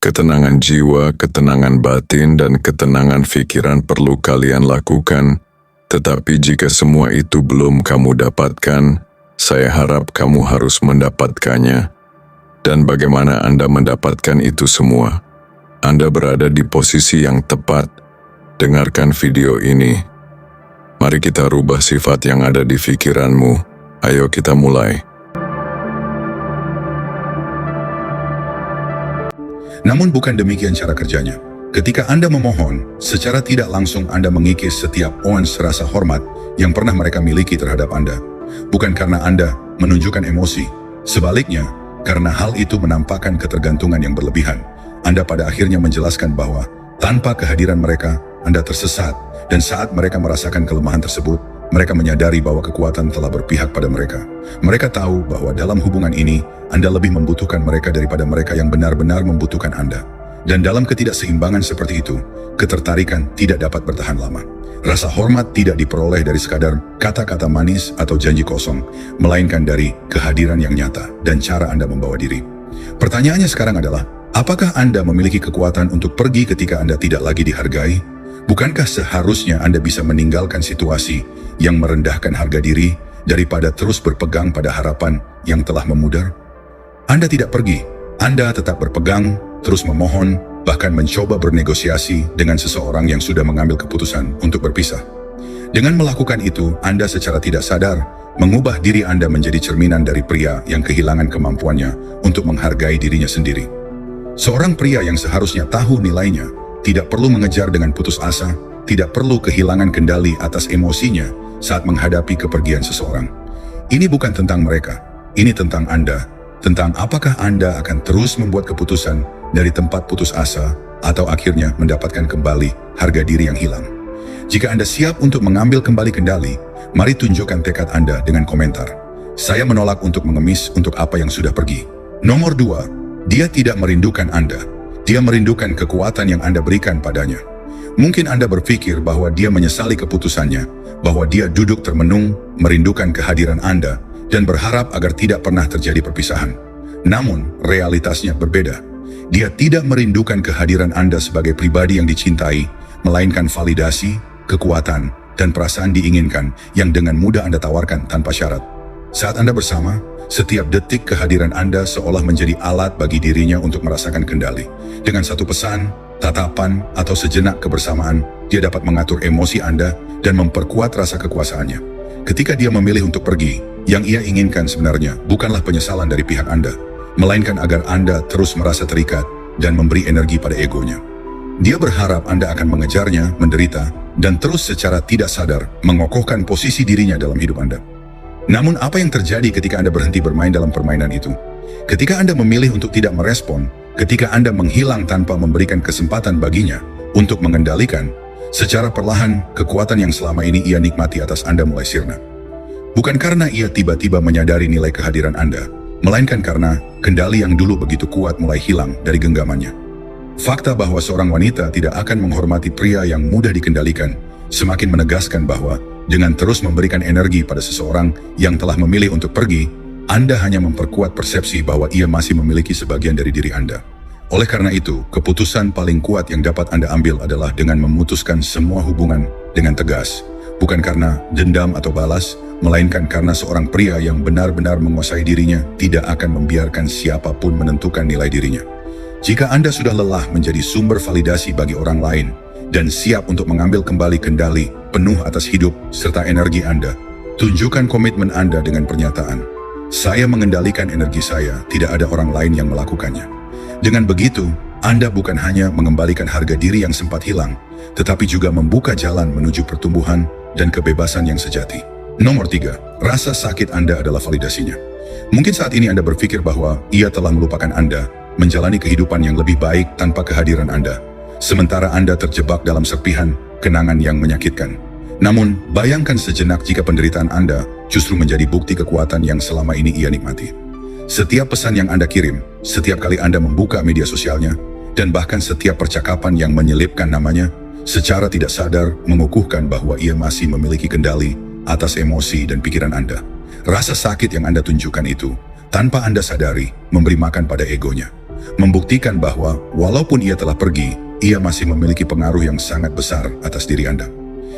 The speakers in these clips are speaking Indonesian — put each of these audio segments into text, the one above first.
Ketenangan jiwa, ketenangan batin, dan ketenangan pikiran perlu kalian lakukan. Tetapi jika semua itu belum kamu dapatkan, saya harap kamu harus mendapatkannya. Dan bagaimana Anda mendapatkan itu semua? Anda berada di posisi yang tepat. Dengarkan video ini. Mari kita rubah sifat yang ada di pikiranmu. Ayo kita mulai. Namun bukan demikian cara kerjanya. Ketika Anda memohon, secara tidak langsung Anda mengikis setiap ons rasa hormat yang pernah mereka miliki terhadap Anda. Bukan karena Anda menunjukkan emosi. Sebaliknya, karena hal itu menampakkan ketergantungan yang berlebihan. Anda pada akhirnya menjelaskan bahwa tanpa kehadiran mereka, Anda tersesat. Dan saat mereka merasakan kelemahan tersebut, mereka menyadari bahwa kekuatan telah berpihak pada mereka. Mereka tahu bahwa dalam hubungan ini, Anda lebih membutuhkan mereka daripada mereka yang benar-benar membutuhkan Anda. Dan dalam ketidakseimbangan seperti itu, ketertarikan tidak dapat bertahan lama. Rasa hormat tidak diperoleh dari sekadar kata-kata manis atau janji kosong, melainkan dari kehadiran yang nyata dan cara Anda membawa diri. Pertanyaannya sekarang adalah, apakah Anda memiliki kekuatan untuk pergi ketika Anda tidak lagi dihargai? Bukankah seharusnya Anda bisa meninggalkan situasi yang merendahkan harga diri daripada terus berpegang pada harapan yang telah memudar? Anda tidak pergi, Anda tetap berpegang, terus memohon, bahkan mencoba bernegosiasi dengan seseorang yang sudah mengambil keputusan untuk berpisah. Dengan melakukan itu, Anda secara tidak sadar mengubah diri Anda menjadi cerminan dari pria yang kehilangan kemampuannya untuk menghargai dirinya sendiri. Seorang pria yang seharusnya tahu nilainya tidak perlu mengejar dengan putus asa, tidak perlu kehilangan kendali atas emosinya saat menghadapi kepergian seseorang. Ini bukan tentang mereka, ini tentang Anda, tentang apakah Anda akan terus membuat keputusan dari tempat putus asa atau akhirnya mendapatkan kembali harga diri yang hilang. Jika Anda siap untuk mengambil kembali kendali, mari tunjukkan tekad Anda dengan komentar. Saya menolak untuk mengemis untuk apa yang sudah pergi. Nomor 2, dia tidak merindukan Anda. Dia merindukan kekuatan yang Anda berikan padanya. Mungkin Anda berpikir bahwa dia menyesali keputusannya, bahwa dia duduk termenung, merindukan kehadiran Anda, dan berharap agar tidak pernah terjadi perpisahan. Namun, realitasnya berbeda. Dia tidak merindukan kehadiran Anda sebagai pribadi yang dicintai, melainkan validasi, kekuatan, dan perasaan diinginkan yang dengan mudah Anda tawarkan tanpa syarat. Saat Anda bersama, setiap detik kehadiran Anda seolah menjadi alat bagi dirinya untuk merasakan kendali. Dengan satu pesan, tatapan, atau sejenak kebersamaan, dia dapat mengatur emosi Anda dan memperkuat rasa kekuasaannya. Ketika dia memilih untuk pergi, yang ia inginkan sebenarnya bukanlah penyesalan dari pihak Anda, melainkan agar Anda terus merasa terikat dan memberi energi pada egonya. Dia berharap Anda akan mengejarnya, menderita, dan terus secara tidak sadar mengokohkan posisi dirinya dalam hidup Anda. Namun apa yang terjadi ketika Anda berhenti bermain dalam permainan itu? Ketika Anda memilih untuk tidak merespon, ketika Anda menghilang tanpa memberikan kesempatan baginya untuk mengendalikan, secara perlahan kekuatan yang selama ini ia nikmati atas Anda mulai sirna. Bukan karena ia tiba-tiba menyadari nilai kehadiran Anda, melainkan karena kendali yang dulu begitu kuat mulai hilang dari genggamannya. Fakta bahwa seorang wanita tidak akan menghormati pria yang mudah dikendalikan semakin menegaskan bahwa dengan terus memberikan energi pada seseorang yang telah memilih untuk pergi, Anda hanya memperkuat persepsi bahwa ia masih memiliki sebagian dari diri Anda. Oleh karena itu, keputusan paling kuat yang dapat Anda ambil adalah dengan memutuskan semua hubungan dengan tegas. Bukan karena dendam atau balas, melainkan karena seorang pria yang benar-benar menguasai dirinya tidak akan membiarkan siapapun menentukan nilai dirinya. Jika Anda sudah lelah menjadi sumber validasi bagi orang lain, dan siap untuk mengambil kembali kendali penuh atas hidup serta energi Anda, tunjukkan komitmen Anda dengan pernyataan, "Saya mengendalikan energi saya, tidak ada orang lain yang melakukannya." Dengan begitu, Anda bukan hanya mengembalikan harga diri yang sempat hilang, tetapi juga membuka jalan menuju pertumbuhan dan kebebasan yang sejati. Nomor 3, rasa sakit Anda adalah validasinya. Mungkin saat ini Anda berpikir bahwa ia telah melupakan Anda, menjalani kehidupan yang lebih baik tanpa kehadiran Anda. Sementara Anda terjebak dalam serpihan kenangan yang menyakitkan. Namun, bayangkan sejenak jika penderitaan Anda justru menjadi bukti kekuatan yang selama ini ia nikmati. Setiap pesan yang Anda kirim, setiap kali Anda membuka media sosialnya, dan bahkan setiap percakapan yang menyelipkan namanya, secara tidak sadar mengukuhkan bahwa ia masih memiliki kendali atas emosi dan pikiran Anda. Rasa sakit yang Anda tunjukkan itu, tanpa Anda sadari, memberi makan pada egonya. membuktikan bahwa walaupun ia telah pergi, ia masih memiliki pengaruh yang sangat besar atas diri Anda.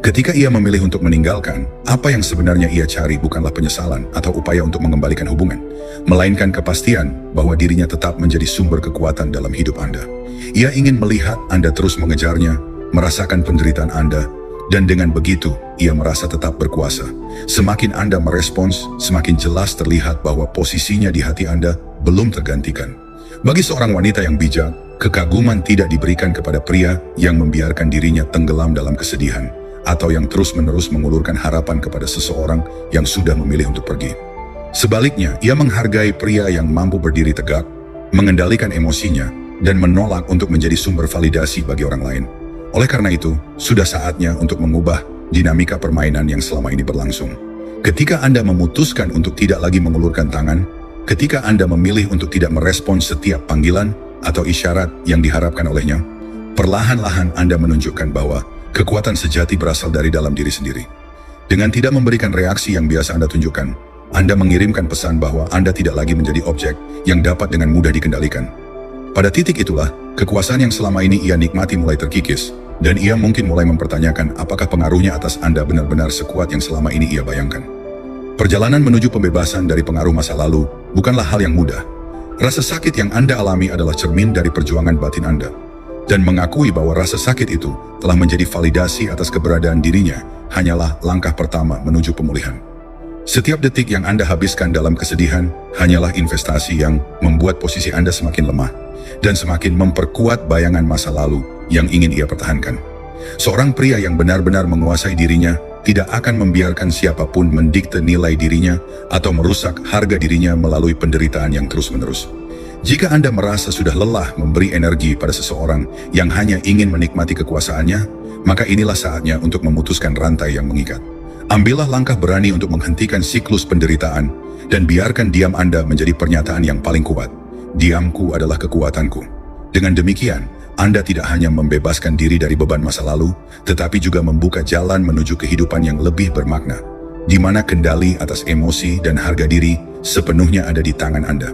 Ketika ia memilih untuk meninggalkan, apa yang sebenarnya ia cari bukanlah penyesalan atau upaya untuk mengembalikan hubungan, melainkan kepastian bahwa dirinya tetap menjadi sumber kekuatan dalam hidup Anda. Ia ingin melihat Anda terus mengejarnya, merasakan penderitaan Anda, dan dengan begitu, ia merasa tetap berkuasa. Semakin Anda merespons, semakin jelas terlihat bahwa posisinya di hati Anda belum tergantikan. Bagi seorang wanita yang bijak, kekaguman tidak diberikan kepada pria yang membiarkan dirinya tenggelam dalam kesedihan, atau yang terus-menerus mengulurkan harapan kepada seseorang yang sudah memilih untuk pergi. Sebaliknya, ia menghargai pria yang mampu berdiri tegak, mengendalikan emosinya, dan menolak untuk menjadi sumber validasi bagi orang lain. Oleh karena itu, sudah saatnya untuk mengubah dinamika permainan yang selama ini berlangsung. Ketika Anda memutuskan untuk tidak lagi mengulurkan tangan, ketika Anda memilih untuk tidak merespons setiap panggilan atau isyarat yang diharapkan olehnya, perlahan-lahan Anda menunjukkan bahwa kekuatan sejati berasal dari dalam diri sendiri. Dengan tidak memberikan reaksi yang biasa Anda tunjukkan, Anda mengirimkan pesan bahwa Anda tidak lagi menjadi objek yang dapat dengan mudah dikendalikan. Pada titik itulah, kekuasaan yang selama ini ia nikmati mulai terkikis, dan ia mungkin mulai mempertanyakan apakah pengaruhnya atas Anda benar-benar sekuat yang selama ini ia bayangkan. Perjalanan menuju pembebasan dari pengaruh masa lalu bukanlah hal yang mudah. Rasa sakit yang Anda alami adalah cermin dari perjuangan batin Anda. Dan mengakui bahwa rasa sakit itu telah menjadi validasi atas keberadaan dirinya hanyalah langkah pertama menuju pemulihan. Setiap detik yang Anda habiskan dalam kesedihan hanyalah investasi yang membuat posisi Anda semakin lemah dan semakin memperkuat bayangan masa lalu yang ingin ia pertahankan. Seorang pria yang benar-benar menguasai dirinya tidak akan membiarkan siapapun mendikte nilai dirinya atau merusak harga dirinya melalui penderitaan yang terus-menerus. Jika Anda merasa sudah lelah memberi energi pada seseorang yang hanya ingin menikmati kekuasaannya, maka inilah saatnya untuk memutuskan rantai yang mengikat. Ambillah langkah berani untuk menghentikan siklus penderitaan dan biarkan diam Anda menjadi pernyataan yang paling kuat. Diamku adalah kekuatanku. Dengan demikian, Anda tidak hanya membebaskan diri dari beban masa lalu, tetapi juga membuka jalan menuju kehidupan yang lebih bermakna, di mana kendali atas emosi dan harga diri sepenuhnya ada di tangan Anda.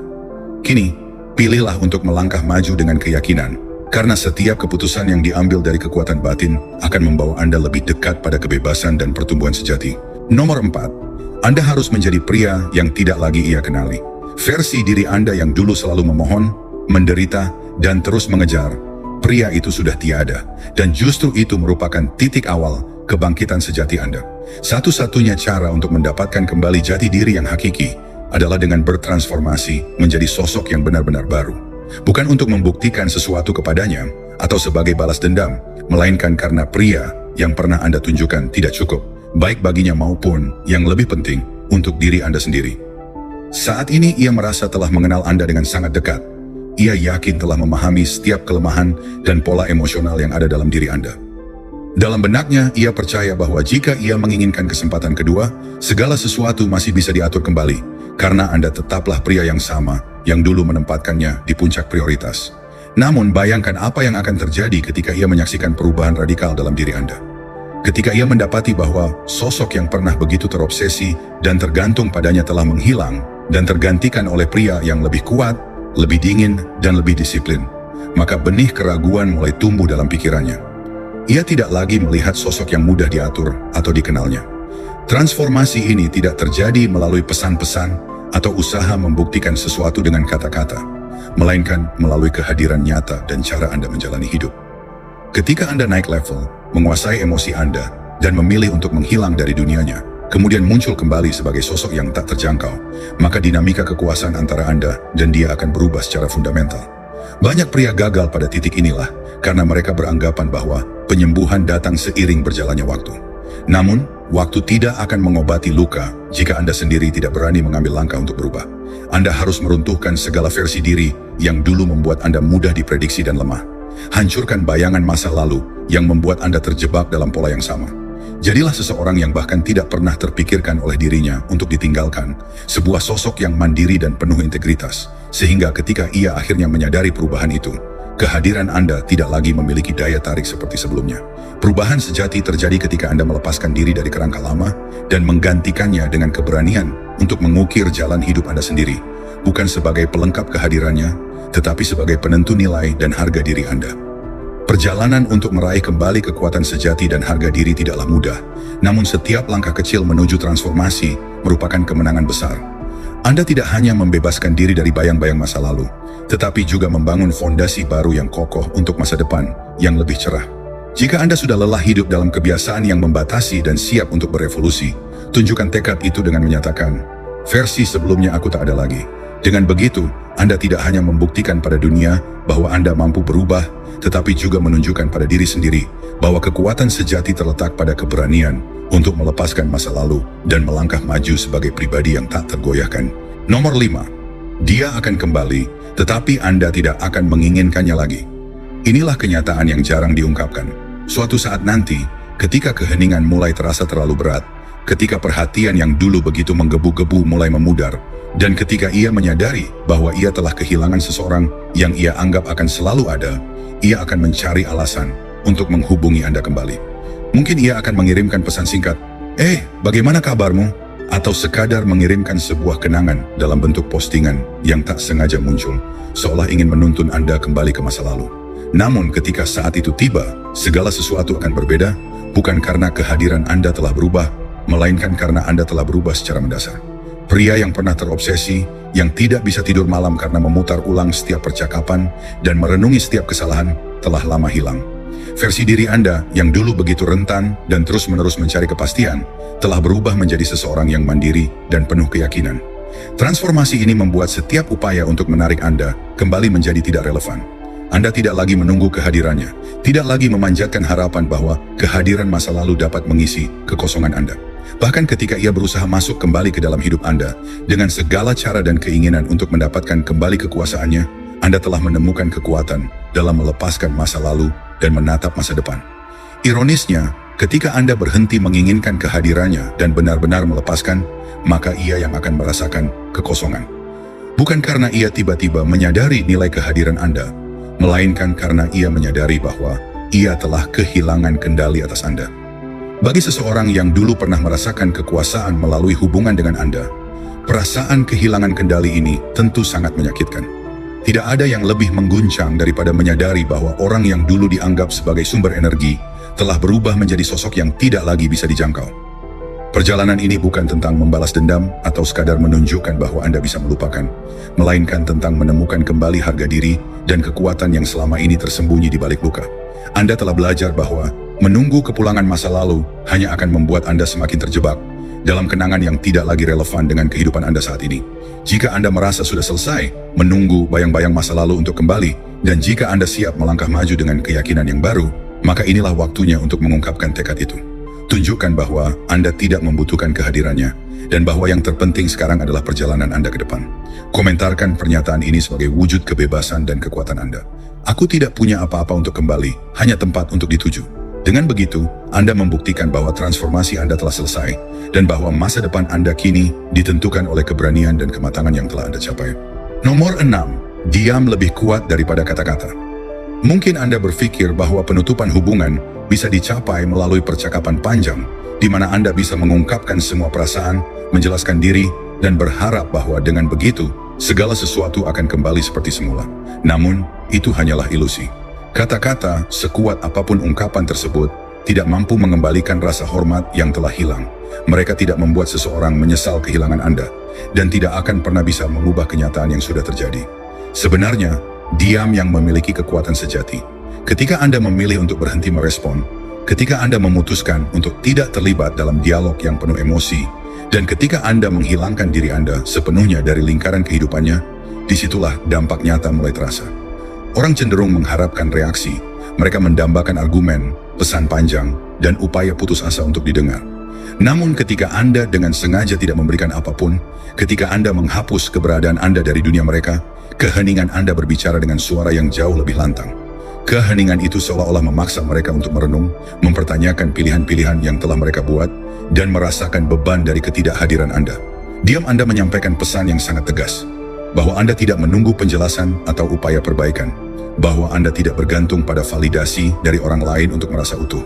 Kini, pilihlah untuk melangkah maju dengan keyakinan, karena setiap keputusan yang diambil dari kekuatan batin akan membawa Anda lebih dekat pada kebebasan dan pertumbuhan sejati. Nomor 4, Anda harus menjadi pria yang tidak lagi ia kenali. Versi diri Anda yang dulu selalu memohon, menderita, dan terus mengejar, pria itu sudah tiada, dan justru itu merupakan titik awal kebangkitan sejati Anda. Satu-satunya cara untuk mendapatkan kembali jati diri yang hakiki adalah dengan bertransformasi menjadi sosok yang benar-benar baru. Bukan untuk membuktikan sesuatu kepadanya atau sebagai balas dendam, melainkan karena pria yang pernah Anda tunjukkan tidak cukup, baik baginya maupun, yang lebih penting, untuk diri Anda sendiri. Saat ini ia merasa telah mengenal Anda dengan sangat dekat. Ia yakin telah memahami setiap kelemahan dan pola emosional yang ada dalam diri Anda. Dalam benaknya, ia percaya bahwa jika ia menginginkan kesempatan kedua, segala sesuatu masih bisa diatur kembali, karena Anda tetaplah pria yang sama yang dulu menempatkannya di puncak prioritas. Namun, bayangkan apa yang akan terjadi ketika ia menyaksikan perubahan radikal dalam diri Anda. Ketika ia mendapati bahwa sosok yang pernah begitu terobsesi dan tergantung padanya telah menghilang dan tergantikan oleh pria yang lebih kuat, lebih dingin, dan lebih disiplin, maka benih keraguan mulai tumbuh dalam pikirannya. Ia tidak lagi melihat sosok yang mudah diatur atau dikenalnya. Transformasi ini tidak terjadi melalui pesan-pesan atau usaha membuktikan sesuatu dengan kata-kata, melainkan melalui kehadiran nyata dan cara Anda menjalani hidup. Ketika Anda naik level, menguasai emosi Anda, dan memilih untuk menghilang dari dunianya, kemudian muncul kembali sebagai sosok yang tak terjangkau, maka dinamika kekuasaan antara Anda dan dia akan berubah secara fundamental. Banyak pria gagal pada titik inilah karena mereka beranggapan bahwa penyembuhan datang seiring berjalannya waktu. Namun, waktu tidak akan mengobati luka jika Anda sendiri tidak berani mengambil langkah untuk berubah. Anda harus meruntuhkan segala versi diri yang dulu membuat Anda mudah diprediksi dan lemah. Hancurkan bayangan masa lalu yang membuat Anda terjebak dalam pola yang sama. Jadilah seseorang yang bahkan tidak pernah terpikirkan oleh dirinya untuk ditinggalkan, sebuah sosok yang mandiri dan penuh integritas, sehingga ketika ia akhirnya menyadari perubahan itu, kehadiran Anda tidak lagi memiliki daya tarik seperti sebelumnya. Perubahan sejati terjadi ketika Anda melepaskan diri dari kerangka lama dan menggantikannya dengan keberanian untuk mengukir jalan hidup Anda sendiri, bukan sebagai pelengkap kehadirannya, tetapi sebagai penentu nilai dan harga diri Anda. Perjalanan untuk meraih kembali kekuatan sejati dan harga diri tidaklah mudah, namun setiap langkah kecil menuju transformasi merupakan kemenangan besar. Anda tidak hanya membebaskan diri dari bayang-bayang masa lalu, tetapi juga membangun fondasi baru yang kokoh untuk masa depan yang lebih cerah. Jika Anda sudah lelah hidup dalam kebiasaan yang membatasi dan siap untuk berevolusi, tunjukkan tekad itu dengan menyatakan, versi sebelumnya aku tak ada lagi. Dengan begitu, Anda tidak hanya membuktikan pada dunia bahwa Anda mampu berubah, tetapi juga menunjukkan pada diri sendiri bahwa kekuatan sejati terletak pada keberanian untuk melepaskan masa lalu dan melangkah maju sebagai pribadi yang tak tergoyahkan. Nomor 5. Dia akan kembali, tetapi Anda tidak akan menginginkannya lagi. Inilah kenyataan yang jarang diungkapkan. Suatu saat nanti, ketika keheningan mulai terasa terlalu berat, ketika perhatian yang dulu begitu menggebu-gebu mulai memudar, dan ketika ia menyadari bahwa ia telah kehilangan seseorang yang ia anggap akan selalu ada, ia akan mencari alasan untuk menghubungi Anda kembali. Mungkin ia akan mengirimkan pesan singkat, bagaimana kabarmu? Atau sekadar mengirimkan sebuah kenangan dalam bentuk postingan yang tak sengaja muncul, seolah ingin menuntun Anda kembali ke masa lalu. Namun ketika saat itu tiba, segala sesuatu akan berbeda, bukan karena kehadiran Anda telah berubah, melainkan karena Anda telah berubah secara mendasar. Pria yang pernah terobsesi, yang tidak bisa tidur malam karena memutar ulang setiap percakapan dan merenungi setiap kesalahan, telah lama hilang. Versi diri Anda yang dulu begitu rentan dan terus-menerus mencari kepastian, telah berubah menjadi seseorang yang mandiri dan penuh keyakinan. Transformasi ini membuat setiap upaya untuk menarik Anda kembali menjadi tidak relevan. Anda tidak lagi menunggu kehadirannya, tidak lagi memanjatkan harapan bahwa kehadiran masa lalu dapat mengisi kekosongan Anda. Bahkan ketika ia berusaha masuk kembali ke dalam hidup Anda, dengan segala cara dan keinginan untuk mendapatkan kembali kekuasaannya, Anda telah menemukan kekuatan dalam melepaskan masa lalu dan menatap masa depan. Ironisnya, ketika Anda berhenti menginginkan kehadirannya dan benar-benar melepaskan, maka ia yang akan merasakan kekosongan. Bukan karena ia tiba-tiba menyadari nilai kehadiran Anda, melainkan karena ia menyadari bahwa ia telah kehilangan kendali atas Anda. Bagi seseorang yang dulu pernah merasakan kekuasaan melalui hubungan dengan Anda, perasaan kehilangan kendali ini tentu sangat menyakitkan. Tidak ada yang lebih mengguncang daripada menyadari bahwa orang yang dulu dianggap sebagai sumber energi telah berubah menjadi sosok yang tidak lagi bisa dijangkau. Perjalanan ini bukan tentang membalas dendam atau sekadar menunjukkan bahwa Anda bisa melupakan, melainkan tentang menemukan kembali harga diri dan kekuatan yang selama ini tersembunyi di balik luka. Anda telah belajar bahwa menunggu kepulangan masa lalu hanya akan membuat Anda semakin terjebak dalam kenangan yang tidak lagi relevan dengan kehidupan Anda saat ini. Jika Anda merasa sudah selesai menunggu bayang-bayang masa lalu untuk kembali, dan jika Anda siap melangkah maju dengan keyakinan yang baru, maka inilah waktunya untuk mengungkapkan tekad itu. Tunjukkan bahwa Anda tidak membutuhkan kehadirannya, dan bahwa yang terpenting sekarang adalah perjalanan Anda ke depan. Komentarkan pernyataan ini sebagai wujud kebebasan dan kekuatan Anda. Aku tidak punya apa-apa untuk kembali, hanya tempat untuk dituju. Dengan begitu, Anda membuktikan bahwa transformasi Anda telah selesai, dan bahwa masa depan Anda kini ditentukan oleh keberanian dan kematangan yang telah Anda capai. Nomor 6. Diam lebih kuat daripada kata-kata. Mungkin Anda berpikir bahwa penutupan hubungan bisa dicapai melalui percakapan panjang, di mana Anda bisa mengungkapkan semua perasaan, menjelaskan diri, dan berharap bahwa dengan begitu, segala sesuatu akan kembali seperti semula. Namun, itu hanyalah ilusi. Kata-kata, sekuat apapun ungkapan tersebut, tidak mampu mengembalikan rasa hormat yang telah hilang. Mereka tidak membuat seseorang menyesal kehilangan Anda, dan tidak akan pernah bisa mengubah kenyataan yang sudah terjadi. Sebenarnya, diam yang memiliki kekuatan sejati. Ketika Anda memilih untuk berhenti merespon, ketika Anda memutuskan untuk tidak terlibat dalam dialog yang penuh emosi, dan ketika Anda menghilangkan diri Anda sepenuhnya dari lingkaran kehidupannya, disitulah dampak nyata mulai terasa. Orang cenderung mengharapkan reaksi, mereka mendambakan argumen, pesan panjang, dan upaya putus asa untuk didengar. Namun ketika Anda dengan sengaja tidak memberikan apapun, ketika Anda menghapus keberadaan Anda dari dunia mereka, keheningan Anda berbicara dengan suara yang jauh lebih lantang. Keheningan itu seolah-olah memaksa mereka untuk merenung, mempertanyakan pilihan-pilihan yang telah mereka buat, dan merasakan beban dari ketidakhadiran Anda. Diam Anda menyampaikan pesan yang sangat tegas, bahwa Anda tidak menunggu penjelasan atau upaya perbaikan, bahwa Anda tidak bergantung pada validasi dari orang lain untuk merasa utuh.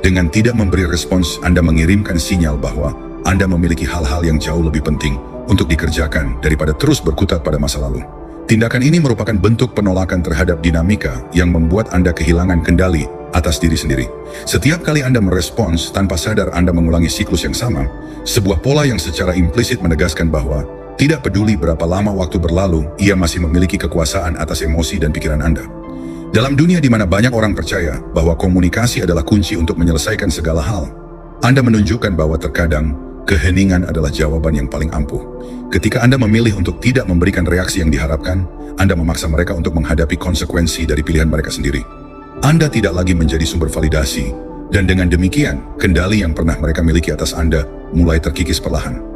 Dengan tidak memberi respons, Anda mengirimkan sinyal bahwa Anda memiliki hal-hal yang jauh lebih penting untuk dikerjakan daripada terus berkutat pada masa lalu. Tindakan ini merupakan bentuk penolakan terhadap dinamika yang membuat Anda kehilangan kendali atas diri sendiri. Setiap kali Anda merespons tanpa sadar Anda mengulangi siklus yang sama, sebuah pola yang secara implisit menegaskan bahwa tidak peduli berapa lama waktu berlalu, ia masih memiliki kekuasaan atas emosi dan pikiran Anda. Dalam dunia di mana banyak orang percaya bahwa komunikasi adalah kunci untuk menyelesaikan segala hal, Anda menunjukkan bahwa terkadang keheningan adalah jawaban yang paling ampuh. Ketika Anda memilih untuk tidak memberikan reaksi yang diharapkan, Anda memaksa mereka untuk menghadapi konsekuensi dari pilihan mereka sendiri. Anda tidak lagi menjadi sumber validasi, dan dengan demikian, kendali yang pernah mereka miliki atas Anda mulai terkikis perlahan.